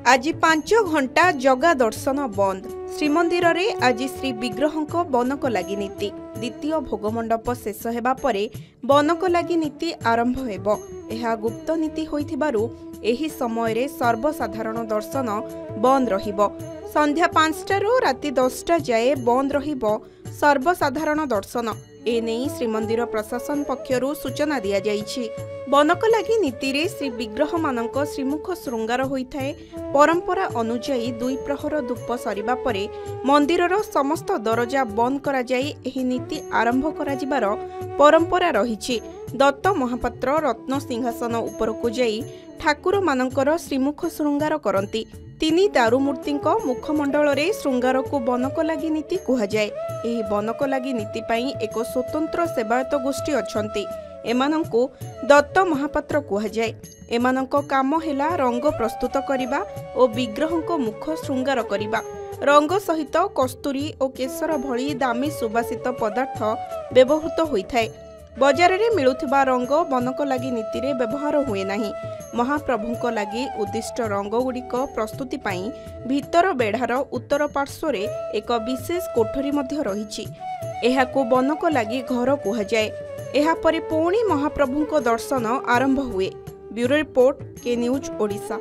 आज 5 घंटा जगा दर्शन बंद। श्रीमंदिर रे आज श्री विग्रह बनक लगी नीति द्वितीय भोगमंडप शेष हेबा परे बनक लगी नीति आरंभ हेबो। एहा गुप्त नीति होइथिबारु एही समय रे सर्वसाधारण दर्शन बंद रहिबो। संध्या 5टारू राति 10टा जाए बंद रहिबो सर्वसाधारण दर्शन। एने श्रीमंदिर प्रशासन पक्षरु सूचना दिया जाइछि। बनक लगी नीति रे श्री विग्रह मानक श्रीमुख श्रृंगार होइथाए। परंपरा अनुसायी 2 प्रहर धूप सरिबा परे मंदिरर समस्त दरजा बंद करा जाई एही नीति आरंभ करा जिबार परंपरा रहिछि। दत्त महापात्र रत्न सिंहासन उपरकु जाई ठाकुर मानकर श्रीमुख श्रृंगार करती। 3 दारुमूर्तिंक मुखमंडल रे श्रृंगार को बनक लगी नीति कुहा जाए। एही बनक लगी नीति पई एक स्वतंत्र सेवायत गोष्ठी अछंती। एमानंकु दत्त महापात्र कुहा जाए। एमानंक काम हेला रंग प्रस्तुत करिबा ओ विग्रहंक मुख श्रृंगार करिबा। रंग सहित कस्तूरी और केसर भली दामी सुबासित पदार्थ व्यवहृत होइथाए। बजार रे मिलुथिबा रंग बनक लगी नीति रे व्यवहार हुए नाही। महाप्रभुंक लगी उद्दिष्ट रंग गुड़िक प्रस्तुति पाई भीतर बेढ़ार उत्तर पार्श्व रे एक विशेष कोठरी मध्य रहिछि। एहाकु बनक लगी घर कुहा जाए। एहा परे पुणी महाप्रभुंक दर्शन आरंभ हुए। ब्यूरो रिपोर्ट के न्यूज ओडिशा।